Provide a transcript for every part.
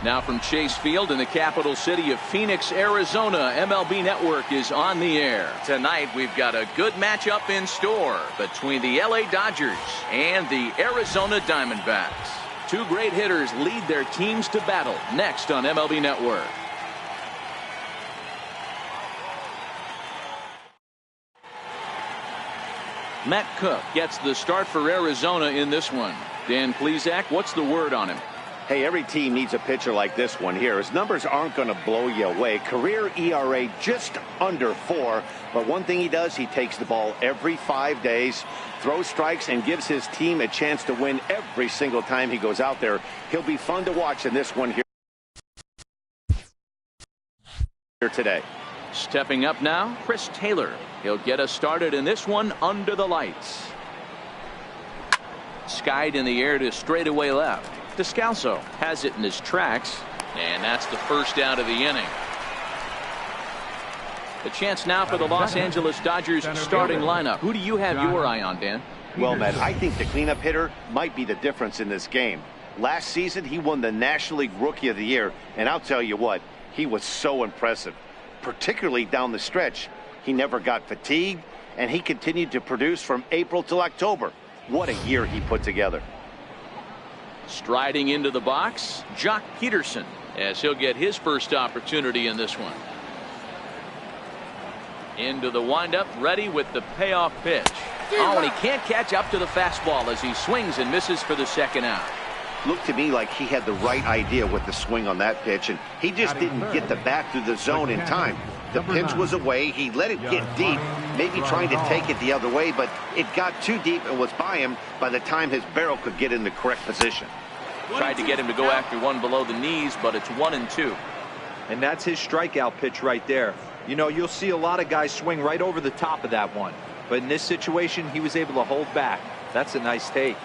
Now from Chase Field in the capital city of Phoenix, Arizona, MLB Network is on the air. Tonight we've got a good matchup in store between the LA Dodgers and the Arizona Diamondbacks. Two great hitters lead their teams to battle next on MLB Network. Matt Cook gets the start for Arizona in this one. Dan Plesac, what's the word on him? Hey, every team needs a pitcher like this one here. His numbers aren't going to blow you away. Career ERA just under 4. But one thing he does, he takes the ball every 5 days, throws strikes, and gives his team a chance to win every single time he goes out there. He'll be fun to watch in this one here today. Stepping up now, Chris Taylor. He'll get us started in this one under the lights. Skied in the air to straightaway left. Descalso has it in his tracks, and that's the first out of the inning. The chance now for the Los Angeles Dodgers starting lineup. Who do you have your eye on, Dan? Well, Matt, I think the cleanup hitter might be the difference in this game. Last season, he won the National League Rookie of the Year, and I'll tell you what, he was so impressive, particularly down the stretch. He never got fatigued, and he continued to produce from April till October. What a year he put together. Striding into the box, Jock Peterson, as he'll get his first opportunity in this one. Into the windup, ready with the payoff pitch. Oh, and he can't catch up to the fastball as he swings and misses for the second out. Looked to me like he had the right idea with the swing on that pitch, and he just didn't get the bat through the zone in time. The pitch was away. He let it get deep, maybe trying to take it the other way, but it got too deep and was by him by the time his barrel could get in the correct position. Tried to get him to go after one below the knees, but it's 1-2. And that's his strikeout pitch right there. You know, you'll see a lot of guys swing right over the top of that one. But in this situation, he was able to hold back. That's a nice take.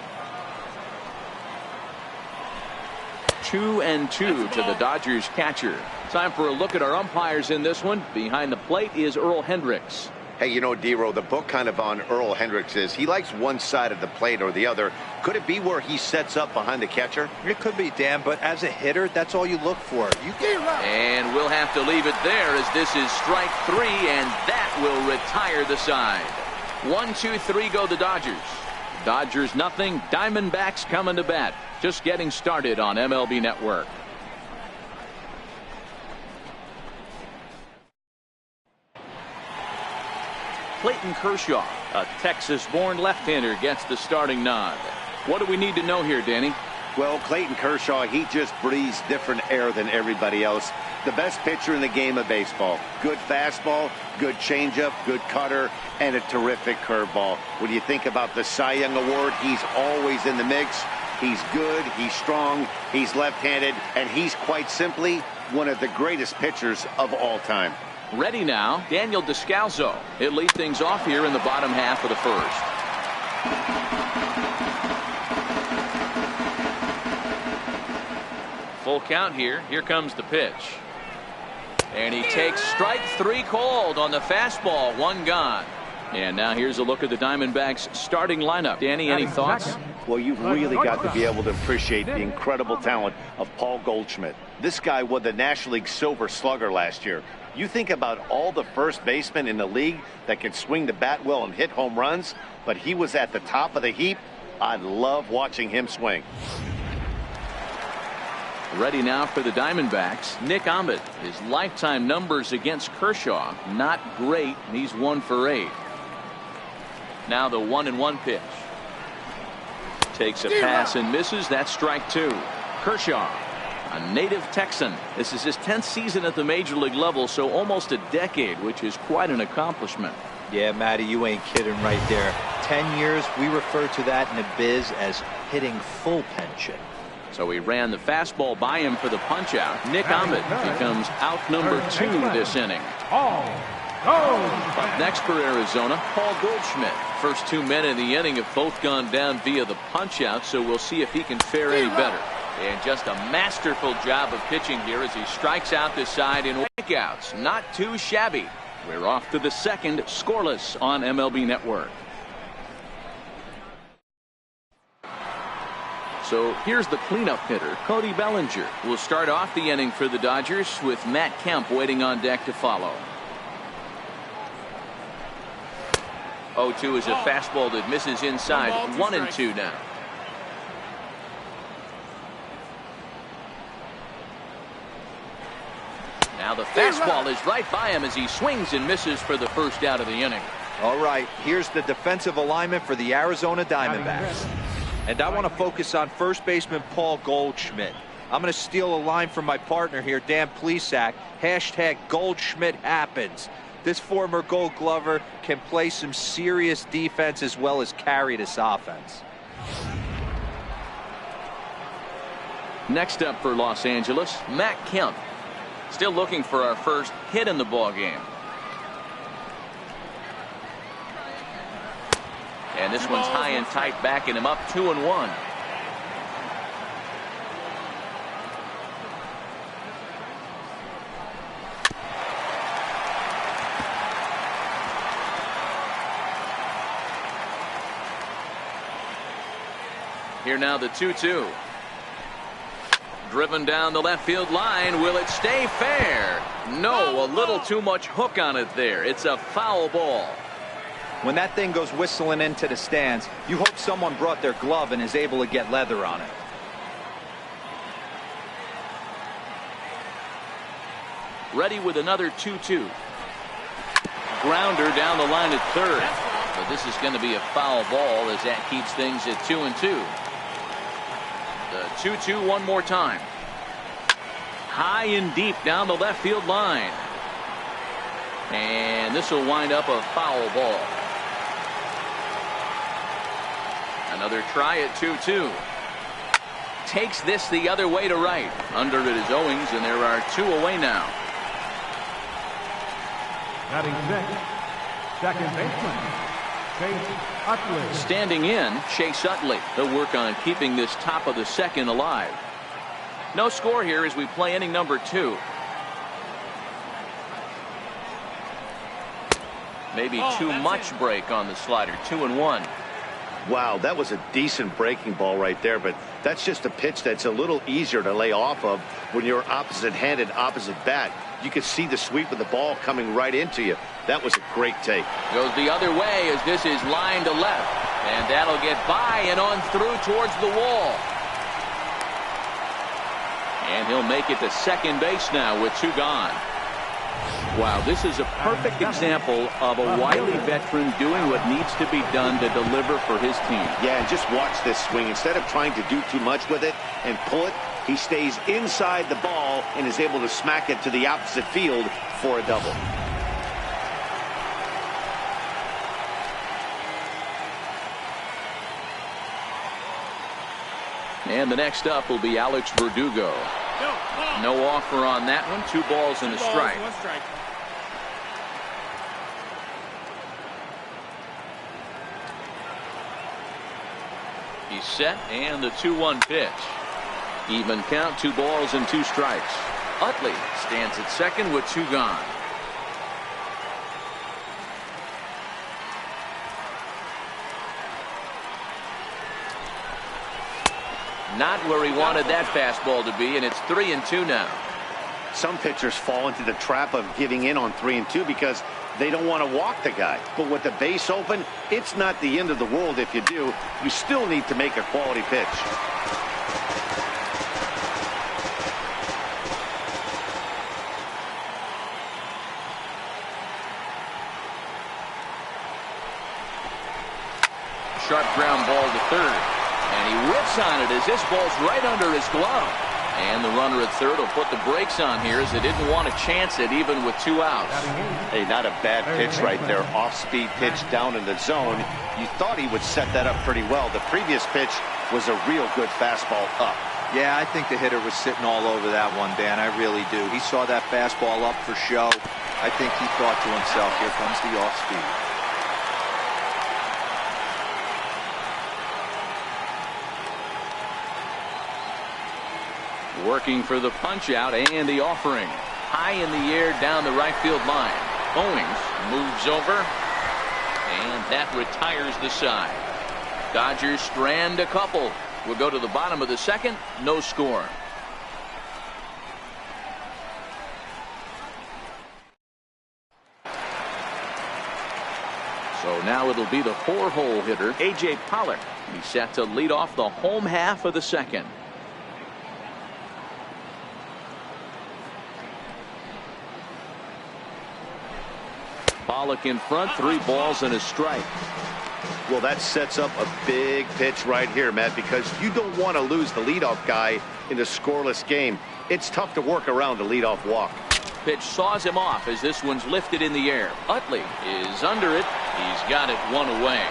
2-2 to the Dodgers catcher. Time for a look at our umpires in this one. Behind the plate is Earl Hendricks. Hey, you know, D-Row, the book kind of on Earl Hendricks is he likes one side of the plate or the other. Could it be where he sets up behind the catcher? It could be, Dan, but as a hitter, that's all you look for. And we'll have to leave it there as this is strike 3, and that will retire the side. 1-2-3 go the Dodgers. Dodgers nothing. Diamondbacks coming to bat. Just getting started on MLB Network. Clayton Kershaw, a Texas-born left-hander, gets the starting nod. What do we need to know here, Danny? Well, Clayton Kershaw, he just breathes different air than everybody else. The best pitcher in the game of baseball. Good fastball, good changeup, good cutter, and a terrific curveball. When you think about the Cy Young Award, he's always in the mix. He's good, he's strong, he's left-handed, and he's quite simply one of the greatest pitchers of all time. Ready now, Daniel Descalso. He'll lead things off here in the bottom half of the first. Full count here. Here comes the pitch. And he takes strike 3 called on the fastball. 1 gone. And now here's a look at the Diamondbacks starting lineup. Danny, any thoughts? Well, you've really got to be able to appreciate the incredible talent of Paul Goldschmidt. This guy won the National League Silver Slugger last year. You think about all the first basemen in the league that can swing the bat well and hit home runs, but he was at the top of the heap. I love watching him swing. Ready now for the Diamondbacks, Nick Ahmed. His lifetime numbers against Kershaw, not great. He's 1 for 8. Now the 1-1 pitch. Takes a pass and misses. That's strike 2. Kershaw, a native Texan. This is his 10th season at the major league level, so almost a decade, which is quite an accomplishment. Yeah, Matty, you ain't kidding right there. 10 years, we refer to that in the biz as hitting full pension. So he ran the fastball by him for the punch out. Nick Ahmed becomes out number 2 this inning. Up next for Arizona, Paul Goldschmidt. First 2 men in the inning have both gone down via the punch out, so we'll see if he can fare any better. And just a masterful job of pitching here as he strikes out this side in strikeouts. Not too shabby. We're off to the second, scoreless on MLB Network. So here's the cleanup hitter, Cody Bellinger. Will start off the inning for the Dodgers with Matt Kemp waiting on deck to follow. 0-2 is a fastball that misses inside. 1-2 now. Now the fastball is right by him as he swings and misses for the first out of the inning. All right, here's the defensive alignment for the Arizona Diamondbacks. And I want to focus on first baseman Paul Goldschmidt. I'm going to steal a line from my partner here, Dan Plesac. Hashtag Goldschmidt happens. This former Gold Glover can play some serious defense as well as carry this offense. Next up for Los Angeles, Matt Kemp. Still looking for our first hit in the ball game. And this one's high and tight, backing him up 2-1. Here now the 2-2. Driven down the left field line. Will it stay fair? No, a little too much hook on it there. It's a foul ball. When that thing goes whistling into the stands, you hope someone brought their glove and is able to get leather on it. Ready with another 2-2. Grounder down the line at third. But this is going to be a foul ball as that keeps things at 2-2. The 2-2 one more time. High and deep down the left field line. And this will wind up a foul ball. Another try at 2-2. Takes this the other way to right. Under it is Owings, and there are 2 away now. Batting sixth, second baseman, Chase Utley. Standing in, Chase Utley. He'll work on keeping this top of the second alive. No score here as we play inning number 2. Maybe too much break on the slider. 2-1. Wow, that was a decent breaking ball right there, but that's just a pitch that's a little easier to lay off of when you're opposite-handed, opposite bat. You can see the sweep of the ball coming right into you. That was a great take. Goes the other way as this is line to left. And that'll get by and on through towards the wall. And he'll make it to second base now with 2 gone. Wow, this is a perfect example of a wily veteran doing what needs to be done to deliver for his team. Yeah, and just watch this swing. Instead of trying to do too much with it and pull it, he stays inside the ball and is able to smack it to the opposite field for a double. And the next up will be Alex Verdugo. No offer on that one. 2 balls and a strike. He's set, and the 2-1 pitch. Even count, 2 balls and 2 strikes. Utley stands at second with 2 gone. Not where he wanted that fastball to be, and it's 3-2 now. Some pitchers fall into the trap of giving in on 3-2 because they don't want to walk the guy. But with the base open, it's not the end of the world if you do. You still need to make a quality pitch. Sharp ground ball to third. And he whips on it as this ball's right under his glove. And the runner at third will put the brakes on here as they didn't want to chance it even with 2 outs. Hey, not a bad pitch right there. Off-speed pitch down in the zone. You thought he would set that up pretty well. The previous pitch was a real good fastball up. Yeah, I think the hitter was sitting all over that one, Dan. I really do. He saw that fastball up for show. I think he thought to himself, here comes the off-speed. Working for the punch out and the offering. High in the air down the right field line. Owings moves over. And that retires the side. Dodgers strand a couple We'll go to the bottom of the second. No score. So now it'll be the 4-hole hitter, A.J. Pollard. He's set to lead off the home half of the second. Pollock in front, 3 balls and a strike. Well, that sets up a big pitch right here, Matt, because you don't want to lose the leadoff guy in a scoreless game. It's tough to work around a leadoff walk. Pitch saws him off as this one's lifted in the air. Utley is under it. He's got it 1 away.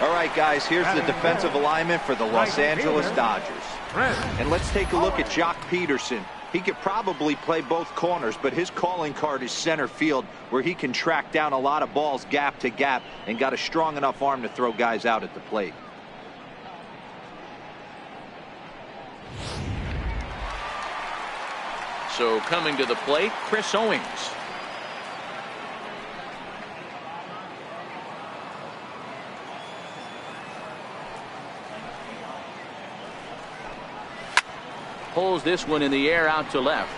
All right, guys, here's the defensive alignment for the Los Angeles Dodgers. And let's take a look at Jock Peterson. He could probably play both corners, but his calling card is center field, where he can track down a lot of balls gap to gap and got a strong enough arm to throw guys out at the plate. So coming to the plate, Chris Owings. Pulls this one in the air out to left.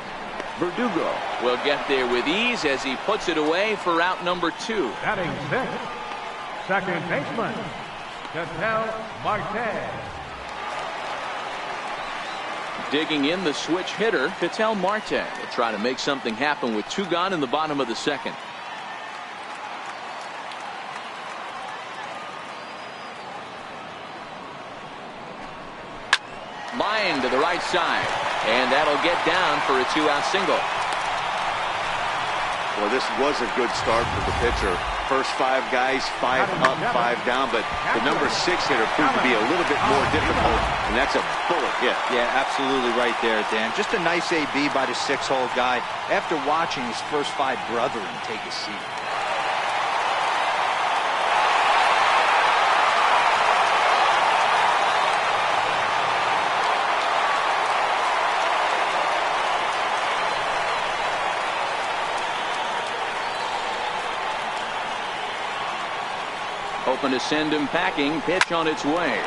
Verdugo will get there with ease as he puts it away for out number 2. Batting sixth, second baseman, Ketel Marte. Digging in the switch hitter, Ketel Marte will try to make something happen with 2 gone in the bottom of the second. Line to the right side, and that'll get down for a 2-out single. Well, this was a good start for the pitcher. First 5 guys, 5 up, 5 down, but the number 6 hitter proved to be a little bit more difficult, and that's a bullet hit. Yeah, absolutely right there, Dan. Just a nice AB by the 6-hole guy after watching his first 5 brethren take a seat. Hoping to send him packing. Pitch on its way.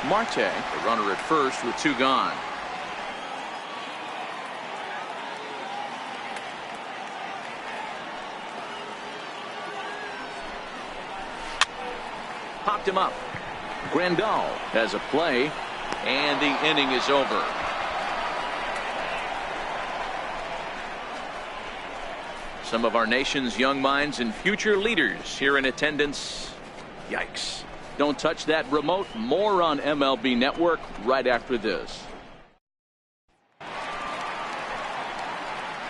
Marte, the runner at first with 2 gone. Popped him up. Grandal has a play, and the inning is over. Some of our nation's young minds and future leaders here in attendance. Yikes. Don't touch that remote. More on MLB Network right after this.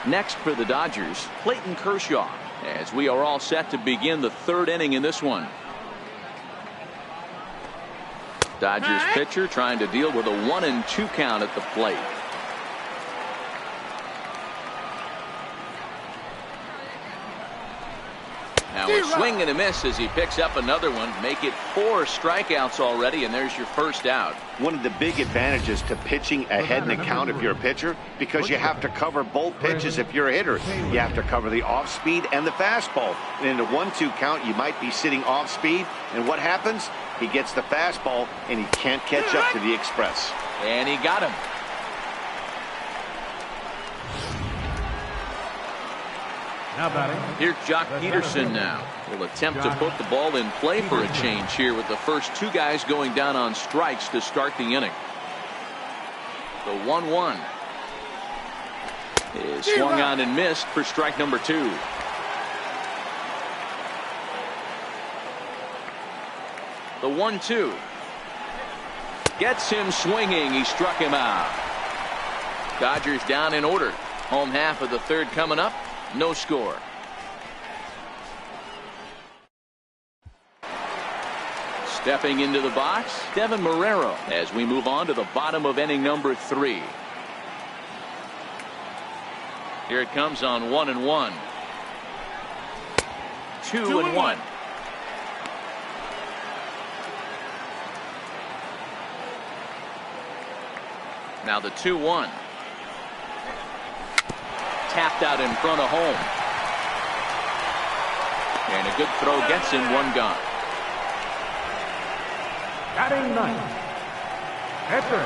Next for the Dodgers, Clayton Kershaw, as we are all set to begin the 3rd inning in this one. Dodgers pitcher trying to deal with a 1-2 count at the plate. Now a swing and a miss as he picks up another one. Make it 4 strikeouts already, and there's your first out. One of the big advantages to pitching ahead in the count if you're a pitcher, because you have to cover both pitches if you're a hitter. You have to cover the off speed and the fastball. And in a 1-2 count, you might be sitting off speed, and what happens? He gets the fastball, and he can't catch up to the express. And he got him. Now batting. Here's Jock Peterson now. Will attempt to put the ball in play for a change here with the first 2 guys going down on strikes to start the inning. The 1-1 is swung on and missed for strike number 2. The 1-2 gets him swinging. He struck him out. Dodgers down in order. Home half of the 3rd coming up. No score. Stepping into the box, Devin Marrero, as we move on to the bottom of inning number 3. Here it comes on 1-1. 2-1. Now the 2-1. Tapped out in front of home. And a good throw gets him, one gone. Batting ninth, pitcher.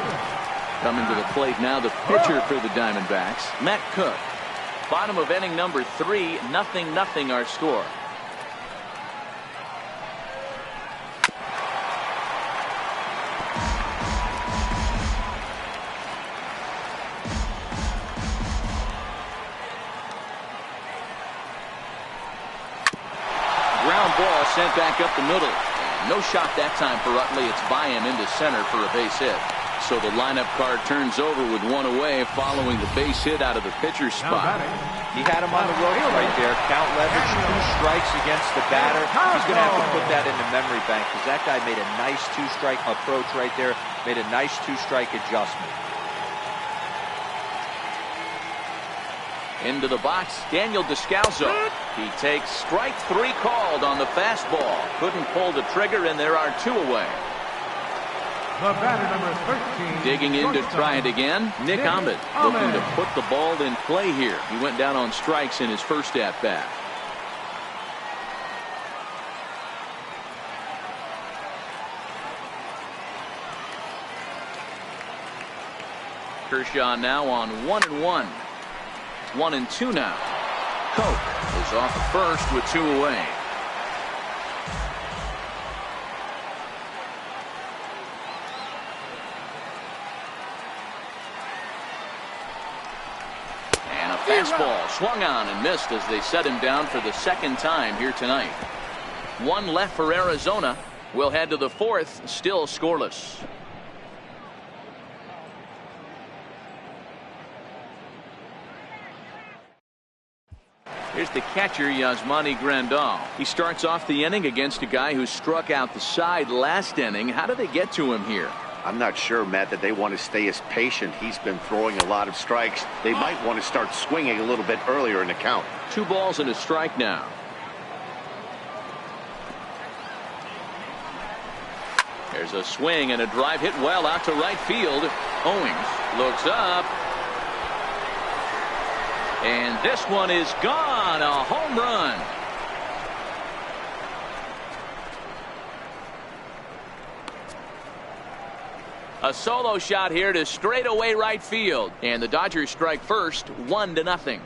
Coming to the plate now, the pitcher for the Diamondbacks, Matt Cook. Bottom of inning number 3, 0-0 our score. Ground ball sent back up the middle. No shot that time for Utley. It's by him into center for a base hit. So the lineup card turns over with one away following the base hit out of the pitcher's spot. He had him on the ropes right there. Count leverage, 2 strikes against the batter. He's going to have to put that in the memory bank because that guy made a nice 2-strike approach right there. Made a nice 2-strike adjustment. Into the box, Daniel Descalso. He takes strike 3 called on the fastball. Couldn't pull the trigger, and there are 2 away. The batter number 13. Digging in to try it again, Nick Ahmed, looking to put the ball in play here. He went down on strikes in his first at-bat. Kershaw now on 1-1. 1-2 now. Coke is off at first with 2 away. And a fastball swung on and missed as they set him down for the 2nd time here tonight. 1 left for Arizona. We'll head to the 4th, still scoreless. Here's the catcher, Yasmani Grandal. He starts off the inning against a guy who struck out the side last inning. How do they get to him here? I'm not sure, Matt, that they want to stay as patient. He's been throwing a lot of strikes. They might want to start swinging a little bit earlier in the count. 2 balls and a strike now. There's a swing and a drive hit well out to right field. Owings looks up. And this one is gone. A home run. A solo shot here to straightaway right field. And the Dodgers strike first, 1-0.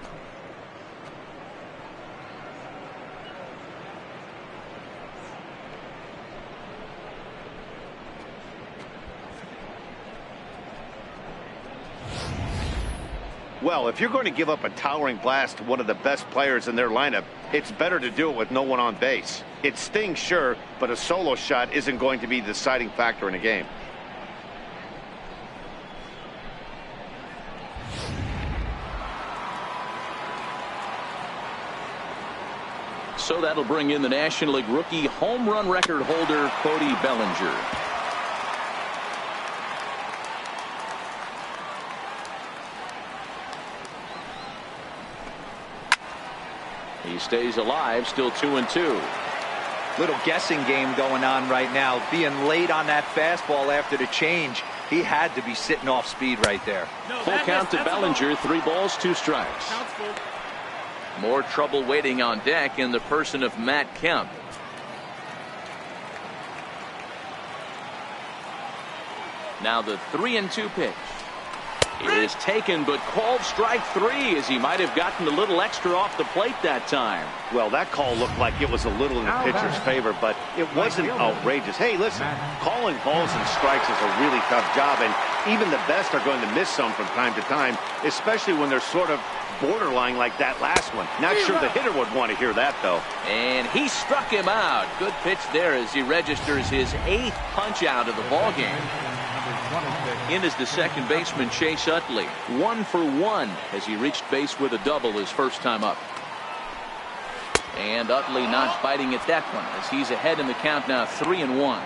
Well, if you're going to give up a towering blast to one of the best players in their lineup, it's better to do it with no one on base. It stings, sure, but a solo shot isn't going to be the deciding factor in a game. So that'll bring in the National League rookie home run record holder, Cody Bellinger. He stays alive, still 2-2. Little guessing game going on right now. Being late on that fastball after the change. He had to be sitting off speed right there. Full count to Bellinger, 3 balls, 2 strikes. More trouble waiting on deck in the person of Matt Kemp. Now the 3-2 pitch. It is taken, but called strike 3 as he might have gotten a little extra off the plate that time. Well, that call looked like it was a little in the pitcher's favor, but it wasn't outrageous. Hey, listen, calling balls and strikes is a really tough job, and even the best are going to miss some from time to time, especially when they're sort of borderline like that last one. Not sure the hitter would want to hear that, though. And he struck him out. Good pitch there as he registers his 8th punch out of the ballgame. In is the second baseman, Chase Utley. 1 for 1 as he reached base with a double his first time up. And Utley not biting at that one as he's ahead in the count now, 3-1.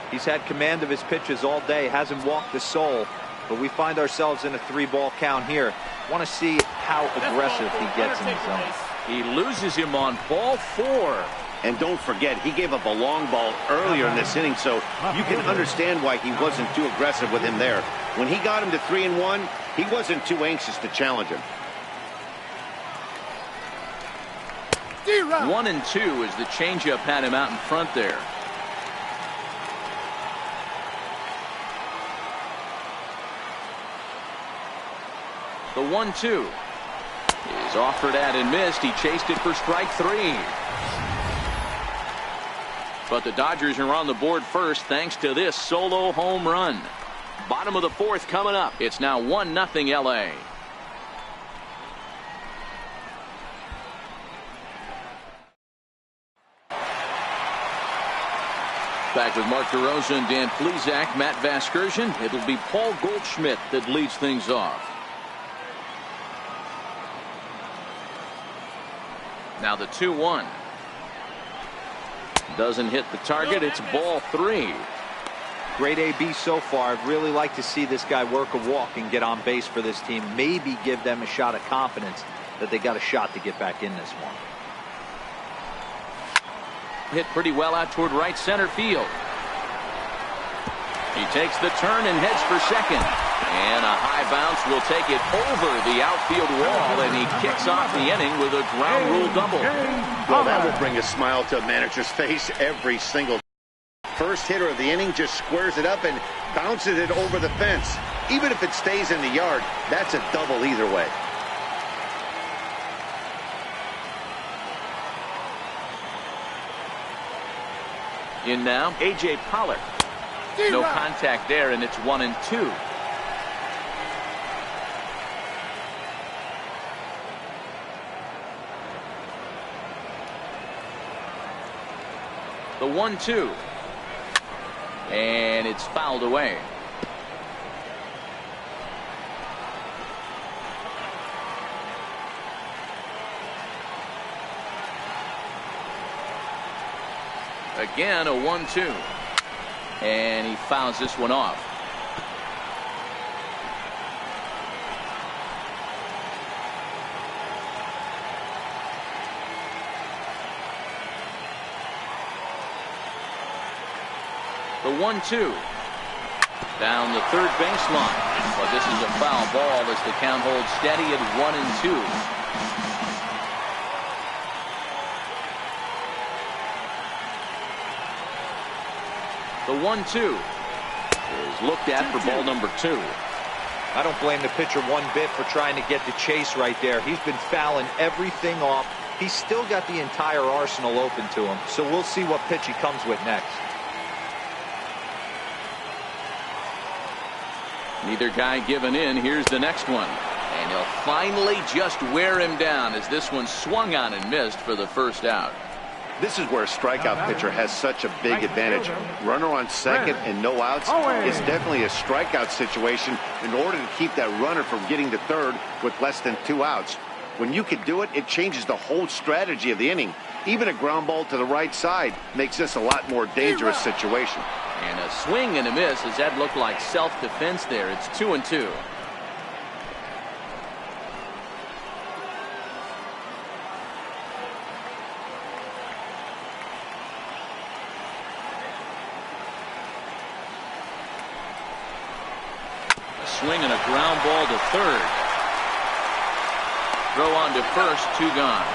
He's had command of his pitches all day, hasn't walked a soul, but we find ourselves in a 3-ball count here. Want to see how aggressive he gets in the zone. He loses him on ball 4. And don't forget, he gave up a long ball earlier in this inning, so you can understand why he wasn't too aggressive with him there. When he got him to 3-1, he wasn't too anxious to challenge him. 1-2 as the changeup had him out in front there. The 1-2 is offered at and missed. He chased it for strike 3. But the Dodgers are on the board first thanks to this solo home run. Bottom of the 4th coming up. It's now 1-0 LA. Back with Mark DeRosa and Dan Plesac, Matt Vasgersian. It'll be Paul Goldschmidt that leads things off. Now the 2-1. Doesn't hit the target. It's ball 3. Great AB so far. I'd really like to see this guy work a walk and get on base for this team. Maybe give them a shot of confidence that they got a shot to get back in this one. Hit pretty well out toward right center field. He takes the turn and heads for second. And a high bounce will take it over the outfield wall, and he kicks off the inning with a ground rule double. Well, that will bring a smile to a manager's face every single first hitter of the inning. Just squares it up and bounces it over the fence. Even if it stays in the yard, that's a double either way. In now, A.J. Pollock. No contact there, and it's 1-2. The 1-2. And it's fouled away. Again, a 1-2. And he fouls this one off. The 1-2. Down the third baseline. But this is a foul ball as the count holds steady at 1-2. The 1-2 is looked at for ball number 2. I don't blame the pitcher one bit for trying to get the chase right there. He's been fouling everything off. He's still got the entire arsenal open to him. So we'll see what pitch he comes with next. Neither guy giving in. Here's the next one. And he'll finally just wear him down as this one swung on and missed for the first out. This is where a strikeout pitcher has such a big advantage. Runner on second and no outs. It's definitely a strikeout situation in order to keep that runner from getting to third with less than 2 outs. When you can do it, it changes the whole strategy of the inning. Even a ground ball to the right side makes this a lot more dangerous situation. And a swing and a miss as that looked like self-defense there. It's 2-2. Swing and a ground ball to third. Throw on to first, 2 gone.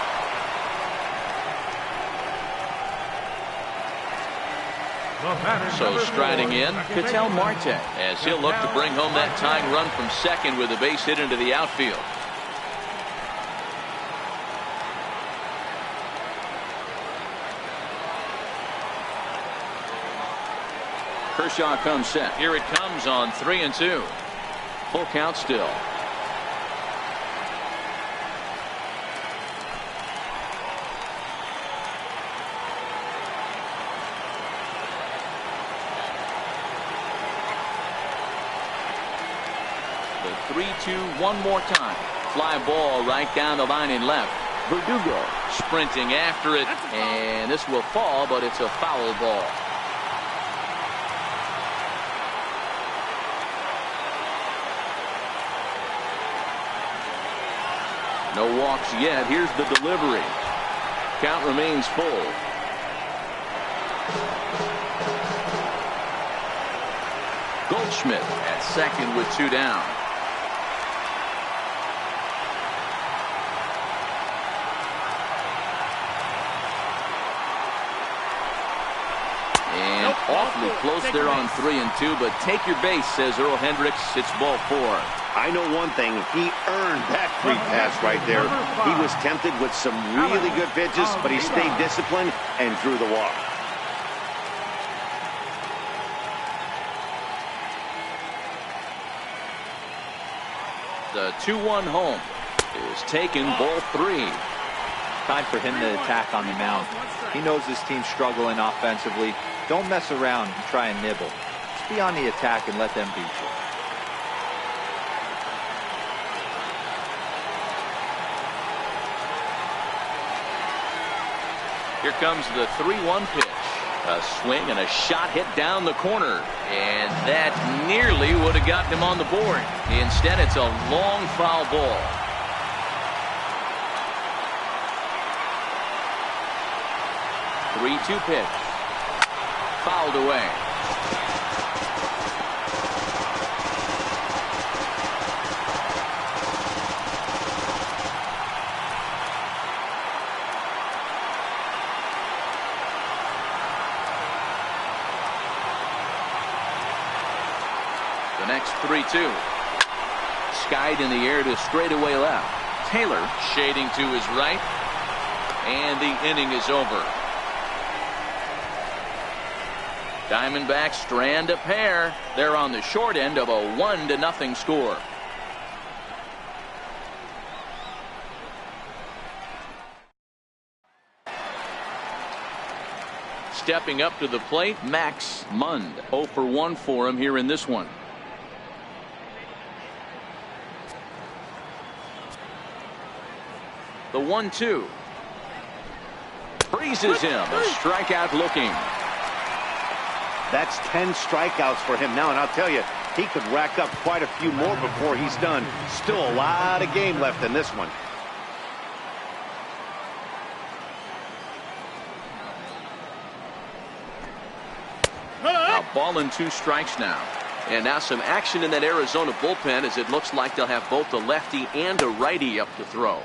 So striding in, Ketel Marte, as he'll look to bring home that tying run from second with a base hit into the outfield. Kershaw comes set. Here it comes on 3-2. Full count still. The 3-2 one more time. Fly ball right down the line in left. Verdugo sprinting after it, and this will fall, but it's a foul ball. No walks yet. Here's the delivery. Count remains full. Goldschmidt at second with 2 down. And awfully close there on 3 and 2, but take your base, says Earl Hendricks. It's ball 4. I know one thing. He earned that free pass right there. He was tempted with some really good pitches, but he stayed disciplined and drew the walk. The 2-1 home is taken, ball 3. Time for him to attack on the mound. He knows his team's struggling offensively. Don't mess around and try and nibble. Just be on the attack and let them beat you. Here comes the 3-1 pitch. A swing and a shot hit down the corner. And that nearly would have gotten him on the board. Instead, it's a long foul ball. Three-two pitch. Fouled away. The next 3-2. Skied in the air to straightaway left. Taylor shading to his right. And the inning is over. Diamondbacks strand a pair. They're on the short end of a 1-0 score. Stepping up to the plate, Max Mund. 0 for 1 for him here in this one. The 1-2. Freezes him. A strikeout looking. That's 10 strikeouts for him now, and I'll tell you, he could rack up quite a few more before he's done. Still a lot of game left in this one. A ball and 2 strikes now. And now some action in that Arizona bullpen, as it looks like they'll have both a lefty and a righty up to throw.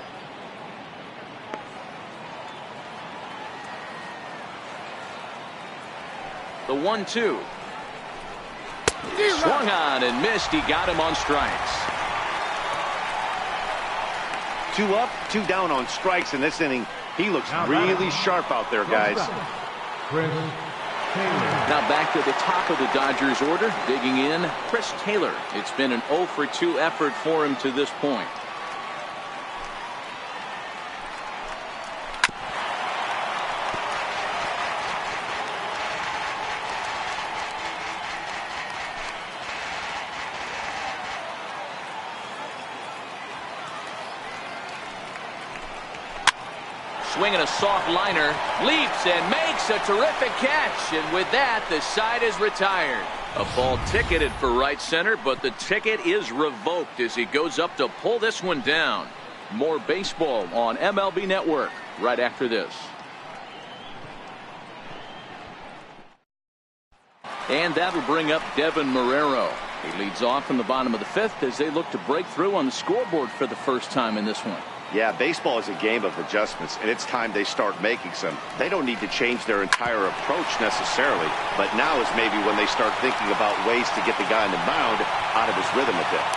The 1-2. Swung on and missed. He got him on strikes. 2 up, 2 down on strikes in this inning. He looks really sharp out there, guys. Now back to the top of the Dodgers order. Digging in, Chris Taylor. It's been an 0 for 2 effort for him to this point. Swinging a soft liner, leaps and makes a terrific catch, and with that the side is retired. A ball ticketed for right center, but the ticket is revoked as he goes up to pull this one down. More baseball on MLB Network right after this. And that'll bring up Devin Marrero. He leads off in the bottom of the 5th as they look to break through on the scoreboard for the first time in this one. Yeah, baseball is a game of adjustments, and it's time they start making some. They don't need to change their entire approach necessarily, but now is maybe when they start thinking about ways to get the guy on the mound out of his rhythm a bit.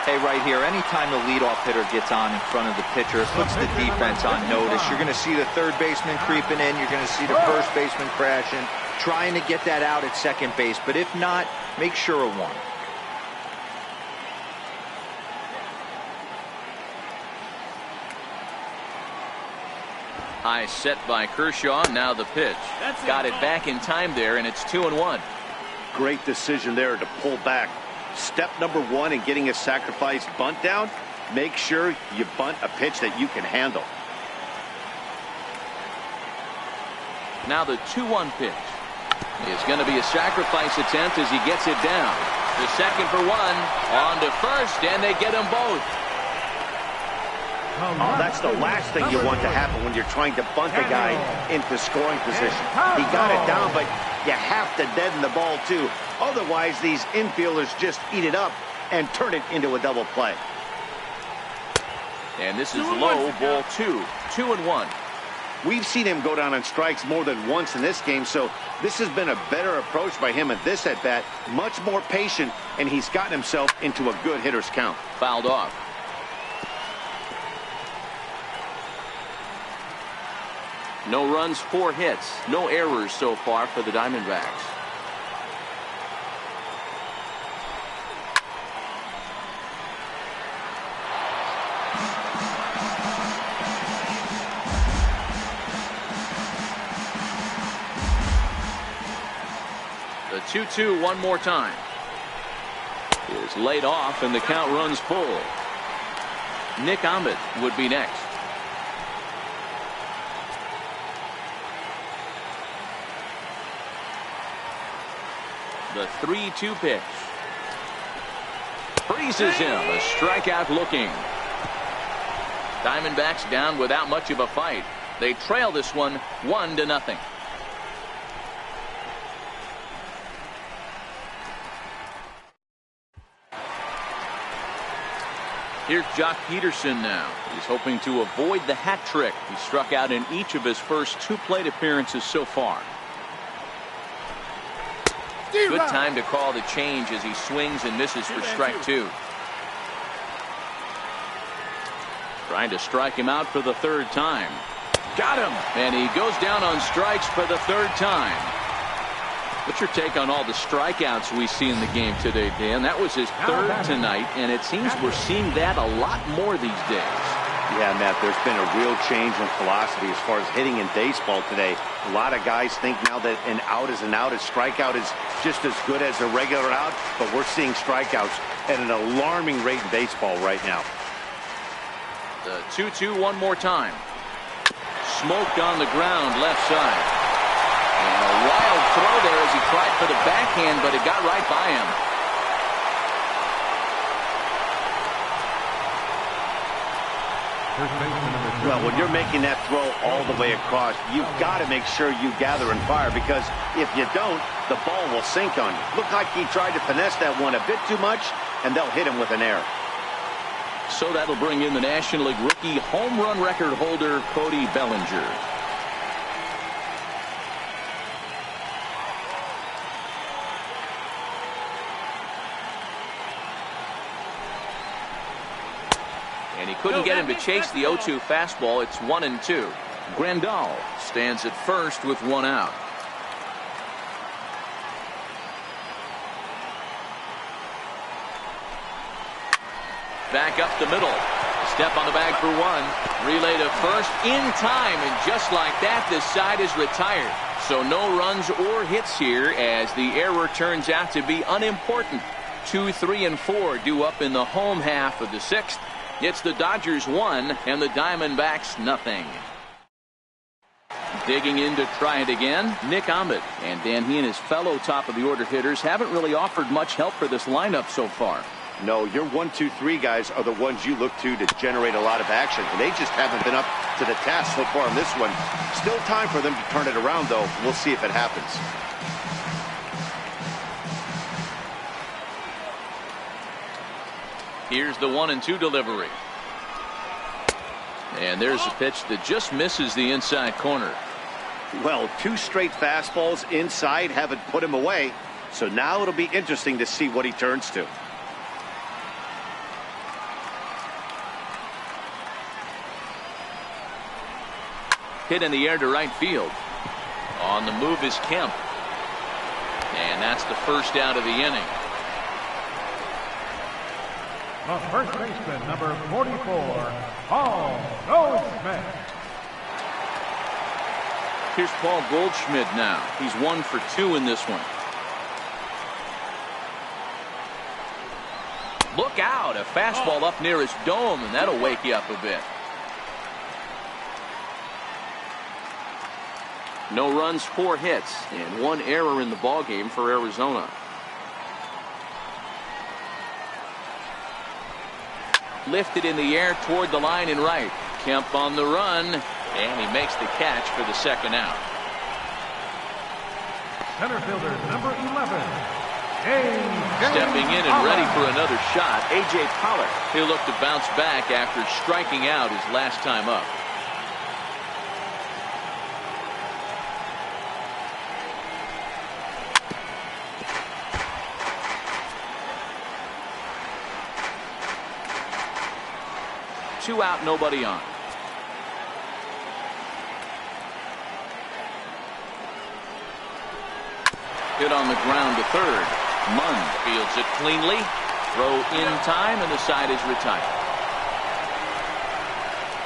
Hey, right here, anytime the leadoff hitter gets on in front of the pitcher, it puts the defense on notice. You're going to see the third baseman creeping in. You're going to see the first baseman crashing, trying to get that out at second base. But if not, make sure of one. High set by Kershaw. Now the pitch. Got it back in time there, and it's 2-1. Great decision there to pull back. Step number 1 in getting a sacrifice bunt down, make sure you bunt a pitch that you can handle. Now the 2-1 pitch is going to be a sacrifice attempt as he gets it down. The second for 1, on to first, and they get them both. Oh, that's the last thing you want to happen when you're trying to bunt a guy into scoring position. He got it down, but you have to deaden the ball too. Otherwise, these infielders just eat it up and turn it into a double play. And this is low, ball 2. 2-1. We've seen him go down on strikes more than once in this game, so this has been a better approach by him at this at-bat. Much more patient, and he's gotten himself into a good hitter's count. Fouled off. No runs, 4 hits. No errors so far for the Diamondbacks. The 2-2 one more time. Is laid off and the count runs full. Nick Ahmed would be next. The 3-2 pitch. Freezes him. A strikeout looking. Diamondbacks down without much of a fight. They trail this one 1-0. Here's Jock Peterson now. He's hoping to avoid the hat trick. He struck out in each of his first 2 plate appearances so far. Good time to call the change as he swings and misses for strike 2. Trying to strike him out for the 3rd time. Got him! And he goes down on strikes for the 3rd time. What's your take on all the strikeouts we see in the game today, Dan? That was his 3rd tonight, and it seems we're seeing that a lot more these days. Yeah, Matt, there's been a real change in philosophy as far as hitting in baseball today. A lot of guys think now that an out is an out. A strikeout is just as good as a regular out, but we're seeing strikeouts at an alarming rate in baseball right now. The 2-2 one more time. Smoked on the ground left side. And a wild throw there as he tried for the backhand, but it got right by him. Well, when you're making that throw all the way across, you've got to make sure you gather and fire, because if you don't, the ball will sink on you. Looked like he tried to finesse that one a bit too much, and they'll hit him with an error. So that'll bring in the National League rookie home run record holder, Cody Bellinger. And he couldn't get him to chase the 0-2 fastball. It's 1-2. Grandal stands at first with 1 out. Back up the middle. Step on the bag for 1. Relay to first in time, and just like that, this side is retired. So no runs or hits here, as the error turns out to be unimportant. 2, 3, and 4 due up in the home half of the 6th. It's the Dodgers 1 and the Diamondbacks nothing. Digging in to try it again, Nick Ahmed. And Dan, he and his fellow top of the order hitters haven't really offered much help for this lineup so far. No, your 1, 2, 3 guys are the ones you look to generate a lot of action, and they just haven't been up to the task so far in this one. Still time for them to turn it around, though. We'll see if it happens. Here's the 1-2 delivery. And there's a pitch that just misses the inside corner. Well, 2 straight fastballs inside haven't put him away, so now it'll be interesting to see what he turns to. Hit in the air to right field. On the move is Kemp. And that's the first out of the inning. The first baseman, number 44, Paul Goldschmidt. Here's Paul Goldschmidt now. He's 1 for 2 in this one. Look out, a fastball up near his dome, and that'll wake you up a bit. No runs, 4 hits, and 1 error in the ballgame for Arizona. lifted in the air toward the line and right. Kemp on the run, and he makes the catch for the second out. Center fielder number 11. Stepping in and ready for another shot, A.J. Pollard. He'll look to bounce back after striking out his last time up. Two out, nobody on. Hit on the ground to third. Munn fields it cleanly. Throw in time, and the side is retired.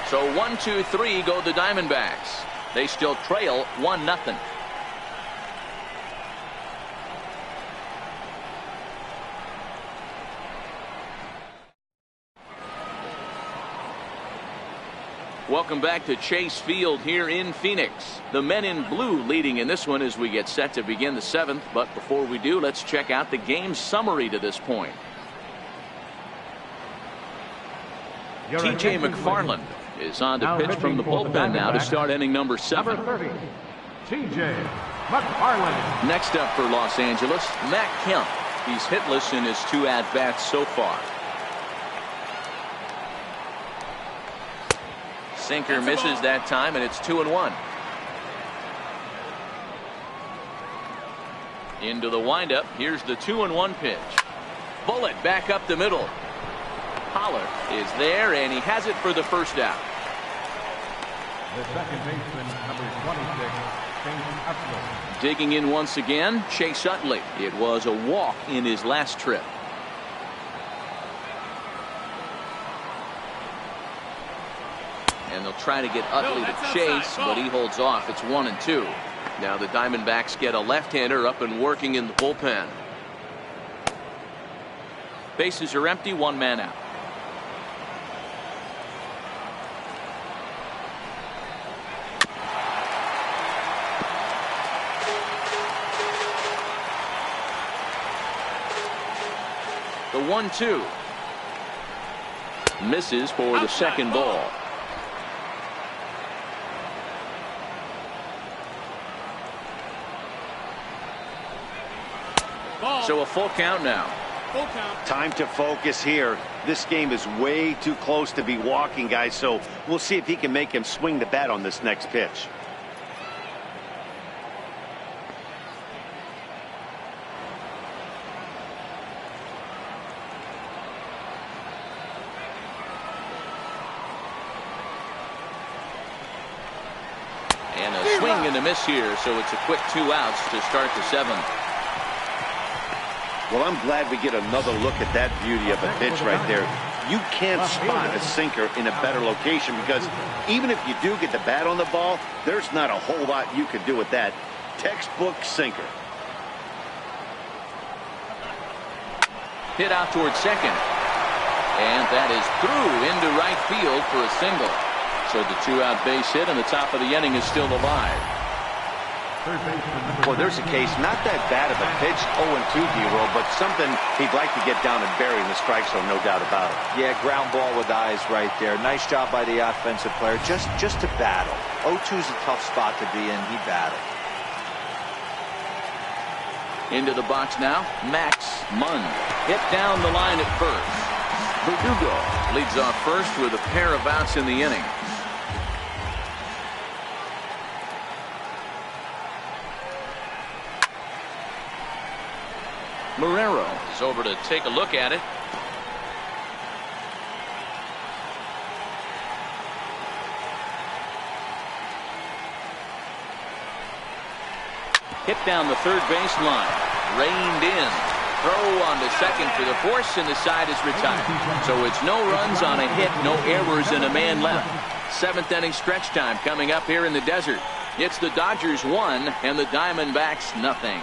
So 1-2-3 go the Diamondbacks. They still trail 1-0. Welcome back to Chase Field here in Phoenix. The men in blue leading in this one as we get set to begin the seventh. But before we do, let's check out the game summary to this point. T.J. McFarland is on to pitch from the bullpen now to start inning number 7. Number 30, T.J. McFarland. Next up for Los Angeles, Matt Kemp. He's hitless in his 2 at-bats so far. Sinker misses that time, and it's 2-1. Into the windup. Here's the 2-1 pitch. Bullet back up the middle. Pollard is there, and he has it for the first out. The second baseman, number 26, Chase Utley. Digging in once again, Chase Utley. It was a walk in his last trip. And they'll try to get Utley to chase, but he holds off. It's 1-2. Now the Diamondbacks get a left-hander up and working in the bullpen. Bases are empty, 1 man out. The 1-2. Misses for the second ball. So a full count now. Full count. Time to focus here. This game is way too close to be walking, guys, so we'll see if he can make him swing the bat on this next pitch. And a swing and a miss here, so it's a quick 2 outs to start the 7th. Well, I'm glad we get another look at that beauty of a pitch right there. You can't spot a sinker in a better location because even if you do get the bat on the ball, there's not a whole lot you could do with that. Textbook sinker. Hit out towards second. And that is through into right field for a single. So the 2-out base hit and the top of the inning is still alive. Well, there's a case, not that bad of a pitch, 0-2, D-roll, but something he'd like to get down and bury in the strike zone, no doubt about it. Yeah, ground ball with eyes right there. Nice job by the offensive player, just to battle. 0-2's a tough spot to be in. He battled. Into the box now, Max Munn. Hit down the line at first. Verdugo leads off first with a pair of outs in the inning. Marrero is over to take a look at it. Hit down the third base line. Reined in. Throw on to second for the force, and the side is retired. So it's no runs on a hit, no errors, and a man left. 7th inning stretch time coming up here in the desert. It's the Dodgers 1 and the Diamondbacks nothing.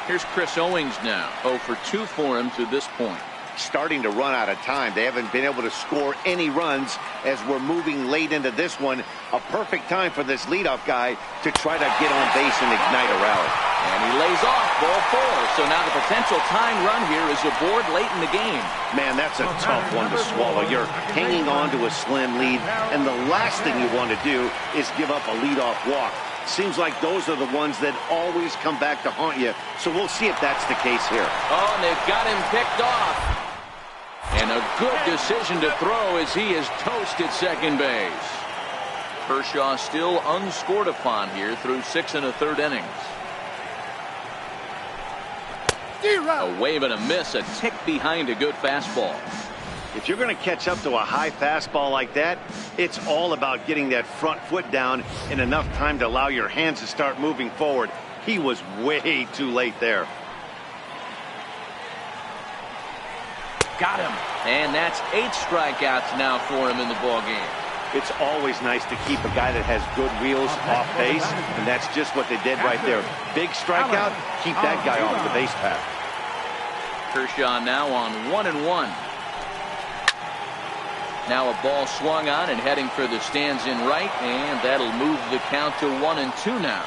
Here's Chris Owings now. 0 for 2 for him to this point. Starting to run out of time. They haven't been able to score any runs as we're moving late into this one. A perfect time for this leadoff guy to try to get on base and ignite a rally. And he lays off ball 4. So now the potential tying run here is aboard late in the game. Man, that's a tough one to swallow. You're hanging on to a slim lead, and the last thing you want to do is give up a leadoff walk. Seems like those are the ones that always come back to haunt you. So we'll see if that's the case here. Oh, and they've got him picked off. And a good decision to throw as he is toasted second base. Kershaw still unscored upon here through 6 1/3 innings. A wave and a miss, a tick behind a good fastball. If you're going to catch up to a high fastball like that, it's all about getting that front foot down in enough time to allow your hands to start moving forward. He was way too late there. Got him. And that's 8 strikeouts now for him in the ballgame. It's always nice to keep a guy that has good wheels off base, and that's just what they did right there. Big strikeout, keep that guy off the base path. Kershaw now on 1-1. Now a ball swung on and heading for the stands in right, and that'll move the count to 1-2 now.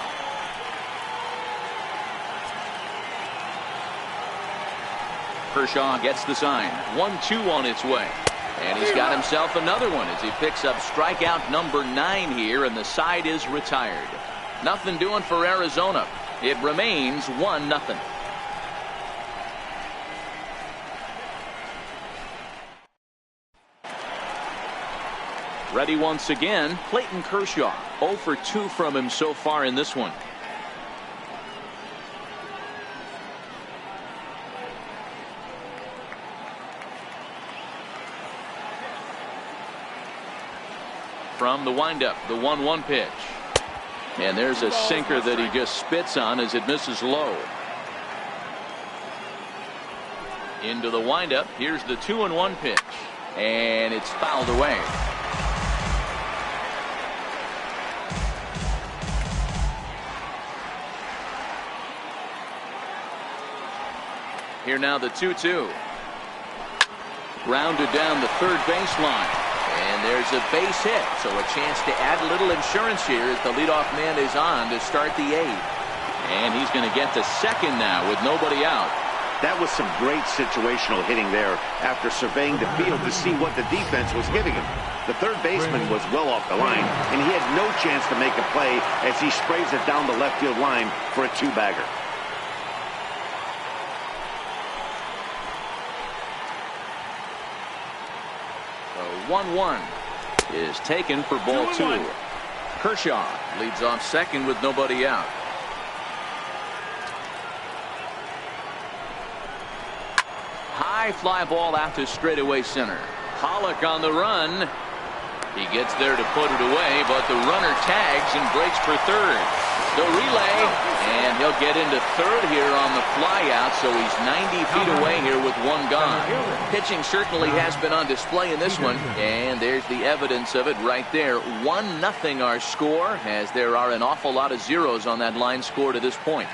Kershaw gets the sign. 1-2 on its way. And he's got himself another one as he picks up strikeout number 9 here, and the side is retired. Nothing doing for Arizona. It remains 1-0. Ready once again, Clayton Kershaw. 0 for 2 from him so far in this one. From the windup, the 1-1 pitch. And there's a sinker that he just spits on as it misses low. Into the windup. Here's the 2-1 pitch. And it's fouled away. Here now the 2-2. Grounded down the third baseline. And there's a base hit, so a chance to add a little insurance here as the leadoff man is on to start the 8th. And he's going to get to second now with nobody out. That was some great situational hitting there after surveying the field to see what the defense was giving him. The third baseman was well off the line, and he had no chance to make a play as he sprays it down the left field line for a 2-bagger. The 1-1 is taken for ball 2. Kershaw leads off second with nobody out. High fly ball out to straightaway center. Pollock on the run. He gets there to put it away, but the runner tags and breaks for third. The relay, and he'll get into third here on the fly out, so he's 90 feet away here with one gone. Pitching certainly has been on display in this one, and there's the evidence of it right there. 1-0 our score, as there are an awful lot of zeros on that line score to this point.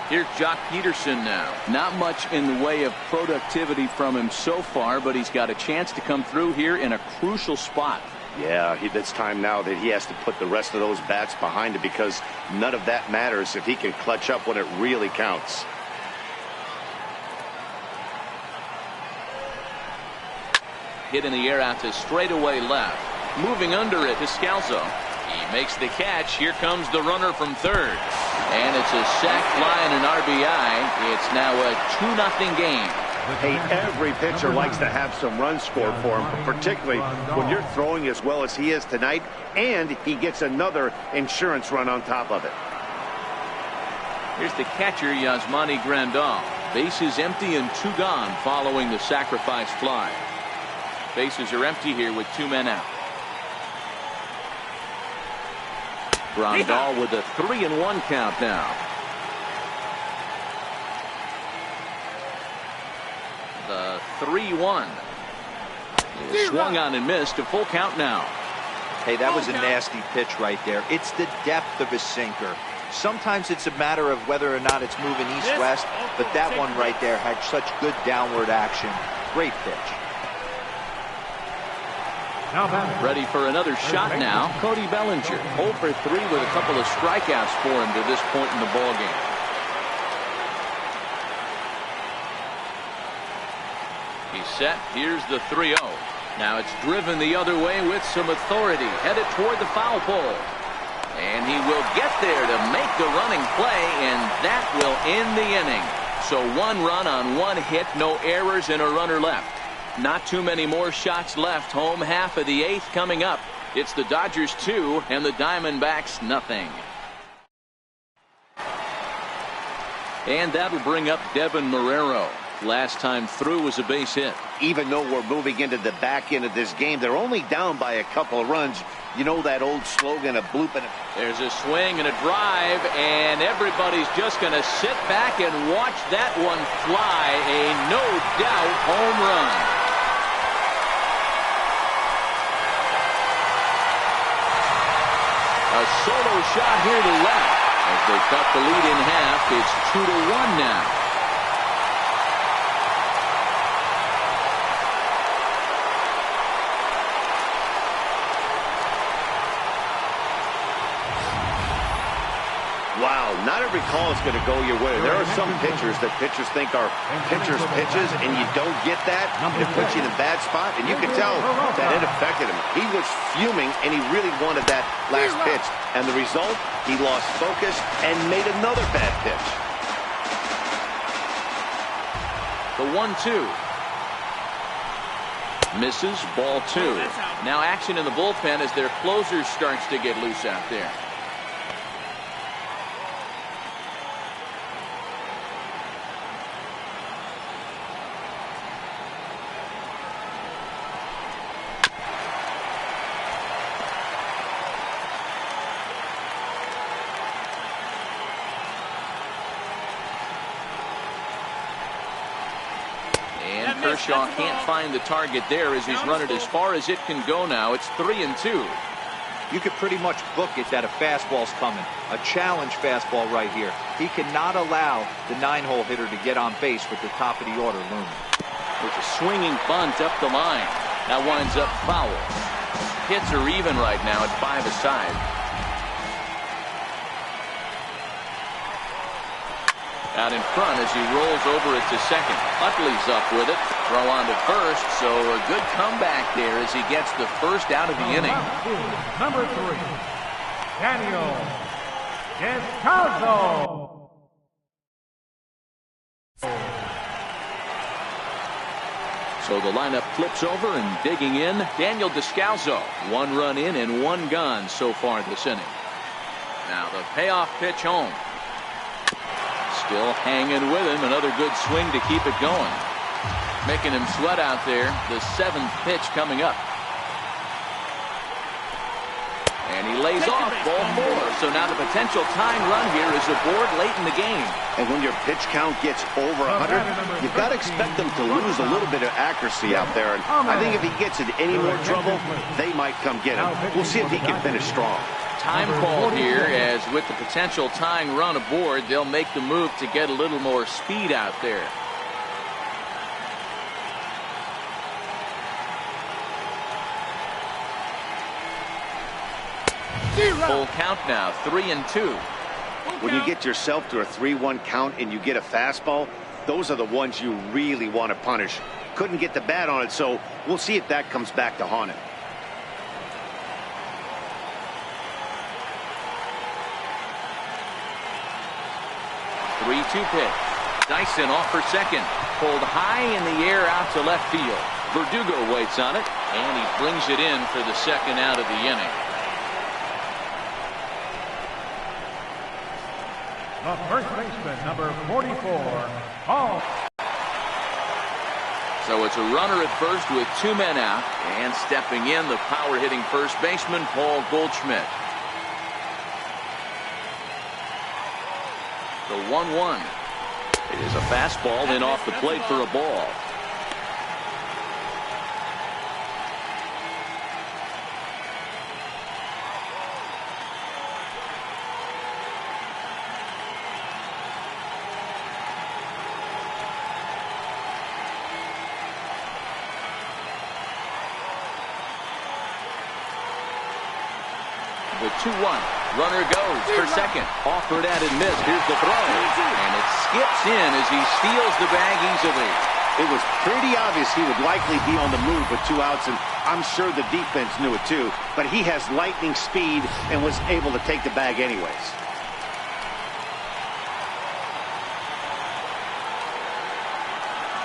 Here's Jock Peterson now. Not much in the way of productivity from him so far, but he's got a chance to come through here in a crucial spot. Yeah, it's time now that he has to put the rest of those bats behind it, because none of that matters if he can clutch up when it really counts. Hit in the air out to straightaway left. Moving under it to Scalzo. He makes the catch. Here comes the runner from third. And it's a sac fly and an RBI. It's now a 2-0 game. Hey, every pitcher likes to have some runs scored for him, particularly when you're throwing as well as he is tonight, and he gets another insurance run on top of it. Here's the catcher, Yasmani Grandal. Bases empty and 2 gone following the sacrifice fly. Bases are empty here with 2 men out. Grandal with a 3-1 count now. The 3-1 is swung on and missed. A full count now. Hey, that was a nasty pitch right there. It's the depth of his sinker. Sometimes it's a matter of whether or not it's moving east-west, but that one right there had such good downward action. Great pitch. Now batting. Ready for another shot now. Cody Bellinger, 0 for 3 with a couple of strikeouts for him to this point in the ballgame. He's set. Here's the 3-0. Now it's driven the other way with some authority. Headed toward the foul pole. And he will get there to make the running play, and that will end the inning. So 1 run on 1 hit, no errors, and a runner left. Not too many more shots left. Home half of the 8th coming up. It's the Dodgers 2 and the Diamondbacks nothing. And that'll bring up Devin Marrero. Last time through was a base hit. Even though we're moving into the back end of this game, they're only down by a couple of runs. You know that old slogan of blooping. There's a swing and a drive, and everybody's just going to sit back and watch that one fly. A no-doubt home run. A solo shot here to left. As they cut the lead in half, it's 2-1 now. Wow, not every call is going to go your way. There are some pitchers that pitchers think are pitchers' pitches, and you don't get that. It puts you in a bad spot, and you can tell that it affected him. He was fuming, and he really wanted that last pitch. And the result, he lost focus and made another bad pitch. The 1-2. Misses, ball 2. Now action in the bullpen as their closer starts to get loose out there. Kershaw can't find the target there as he's run it as far as it can go now. It's 3-2. You could pretty much book it that a fastball's coming. A challenge fastball right here. He cannot allow the 9-hole hitter to get on base with the top of the order looming. With a swinging bunt up the line. That winds up foul. Hits are even right now at 5 aside. Out in front as he rolls over it to second. Utley's up with it. Throw on to first, so a good comeback there as he gets the first out of the inning. Number 3, Daniel Descalso. So the lineup flips over and digging in, Daniel Descalso. 1 run in and 1 gone so far this inning. Now the payoff pitch home. Still hanging with him. Another good swing to keep it going. Making him sweat out there. The 7th pitch coming up. And he lays off ball 4. So now the potential tying run here is aboard late in the game. And when your pitch count gets over 100, you've got to expect them to lose a little bit of accuracy out there. And I think if he gets in any more trouble, they might come get him. We'll see if he can finish strong. Time call here, as with the potential tying run aboard, they'll make the move to get a little more speed out there. Full count now, 3-2. When you get yourself to a 3-1 count and you get a fastball, those are the ones you really want to punish. Couldn't get the bat on it, so we'll see if that comes back to haunt him. 3-2 pitch. Dyson off for second. Pulled high in the air out to left field. Verdugo waits on it, and he brings it in for the second out of the inning. The first baseman, number 44, Paul. So it's a runner at first with 2 men out, and stepping in, the power-hitting first baseman, Paul Goldschmidt. The 1-1. It is a fastball in off the plate for a ball. The 2-1. Runner goes for second. Offered at and missed. Here's the throw. And it skips in as he steals the bag easily. It was pretty obvious he would likely be on the move with 2 outs, and I'm sure the defense knew it too. But he has lightning speed and was able to take the bag anyways.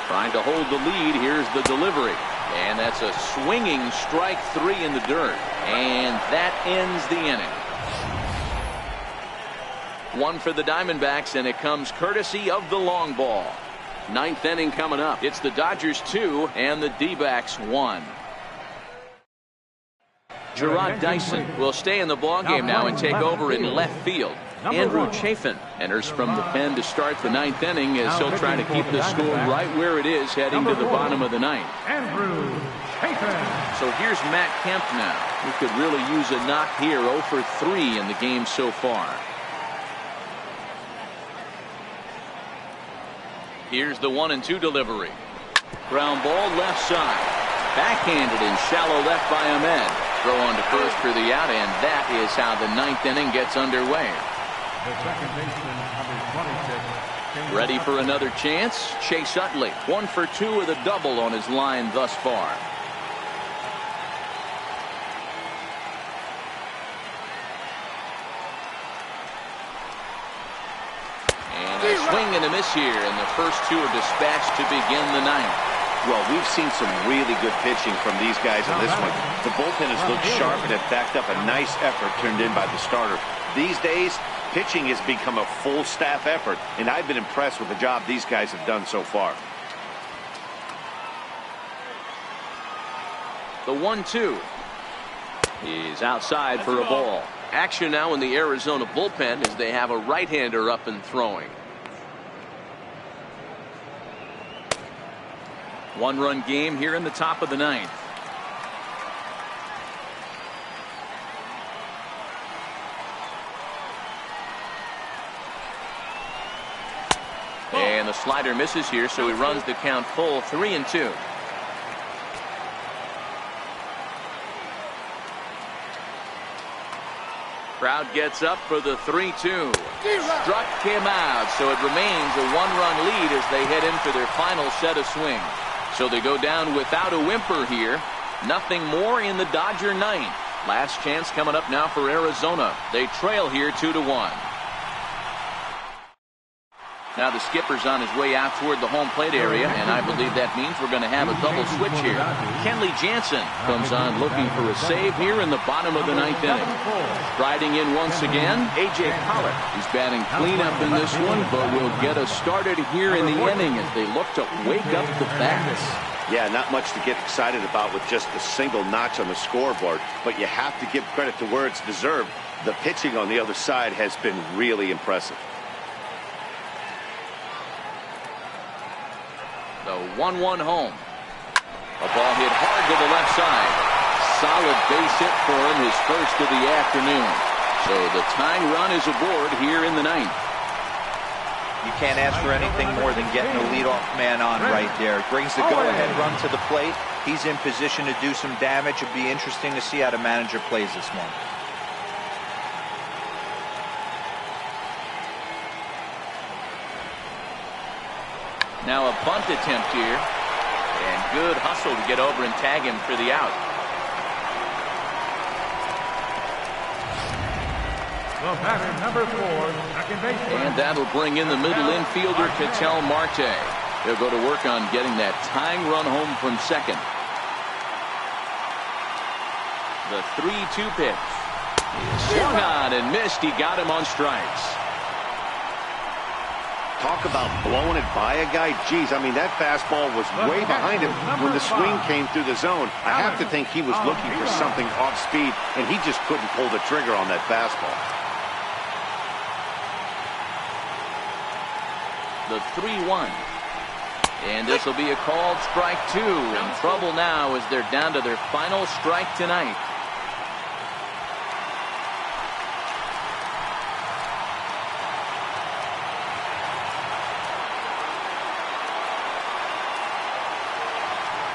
Trying to hold the lead. Here's the delivery. And that's a swinging strike 3 in the dirt. And that ends the inning. 1 for the Diamondbacks, and it comes courtesy of the long ball. 9th inning coming up. It's the Dodgers 2 and the D-backs 1. Gerard Dyson will stay in the ballgame now and take over in left field. Andrew Chafin enters from the pen to start the 9th inning as he'll try to keep the score right where it is heading to the bottom of the 9th. Andrew Chafin. So here's Matt Kemp now, who could really use a knock here. 0 for 3 in the game so far. Here's the 1-2 delivery. Ground ball left side. Backhanded and shallow left by Ahmed. Throw on to first for the out, and that is how the 9th inning gets underway. The second baseman, number 26. Ready for another chance? Chase Utley, 1 for 2 with a double on his line thus far. And a swing and a miss here, and the first 2 are dispatched to begin the 9th. Well, we've seen some really good pitching from these guys on this one. The bullpen has looked sharp and have backed up a nice effort turned in by the starter. These days, pitching has become a full staff effort, and I've been impressed with the job these guys have done so far. The 1-2 is outside for a ball. Action now in the Arizona bullpen as they have a right-hander up and throwing. 1-run game here in the top of the 9th. And the slider misses here, so he runs the count full. 3-2. Crowd gets up for the 3-2. Struck him out, so it remains a 1-run lead as they head in for their final set of swings. So they go down without a whimper here. Nothing more in the Dodger 9th. Last chance coming up now for Arizona. They trail here 2-1. Now the skipper's on his way out toward the home plate area, and I believe that means we're going to have a double switch here. Kenley Jansen comes on looking for a save here in the bottom of the 9th inning. Striding in once again, A.J. Pollock. He's batting cleanup in this one, but will get us started here in the inning as they look to wake up the bats. Yeah, not much to get excited about with just a single notch on the scoreboard, but you have to give credit to where it's deserved. The pitching on the other side has been really impressive. The 1-1 home. A ball hit hard to the left side. Solid base hit for him, his first of the afternoon. So the tying run is aboard here in the 9th. You can't ask for anything more than getting a leadoff man on right there. Brings the go-ahead run to the plate. He's in position to do some damage. It'd be interesting to see how the manager plays this one. Now a bunt attempt here, and good hustle to get over and tag him for the out. The batter, number 4, second baseman. And that'll bring in the middle infielder, Ketel Marte. He'll go to work on getting that tying run home from second. The 3-2 pitch. Swung on and missed. He got him on strikes. Talk about blowing it by a guy. Geez, I mean, that fastball was way behind him when the swing came through the zone. I have to think he was looking for something off speed, and he just couldn't pull the trigger on that fastball. The 3-1. And this will be a called strike 2. In trouble now as they're down to their final strike tonight.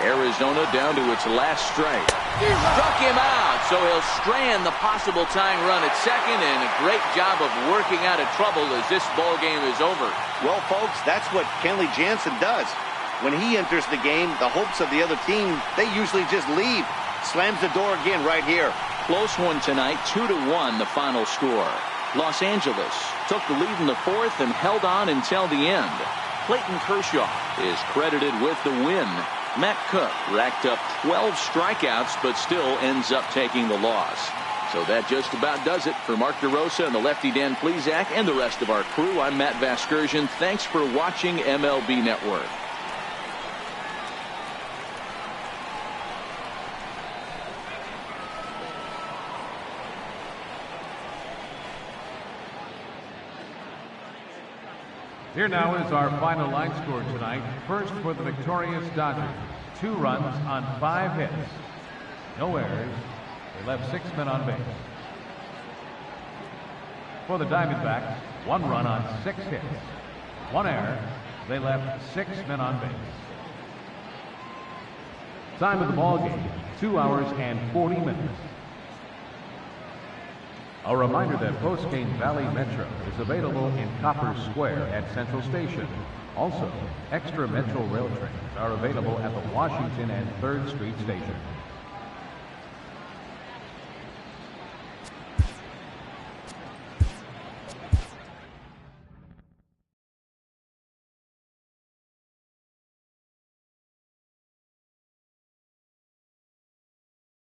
Arizona down to its last strike. Struck him out, so he'll strand the possible tying run at second, and a great job of working out of trouble as this ball game is over. Well, folks, that's what Kenley Jansen does. When he enters the game, the hopes of the other team, they usually just leave. Slams the door again right here. Close one tonight, 2-1 the final score. Los Angeles took the lead in the fourth and held on until the end. Clayton Kershaw is credited with the win. Matt Cook racked up 12 strikeouts but still ends up taking the loss. So that just about does it. For Mark DeRosa and the lefty Dan Plesac and the rest of our crew, I'm Matt Vasgersian. Thanks for watching MLB Network. Here now is our final line score tonight. First for the victorious Dodgers. 2 runs on 5 hits. No errors. They left 6 men on base. For the Diamondbacks, 1 run on 6 hits. 1 error. They left 6 men on base. Time of the ball game, 2 hours and 40 minutes. A reminder that postgame Valley Metro is available in Copper Square at Central Station. Also, extra Metro rail trains are available at the Washington and 3rd Street station.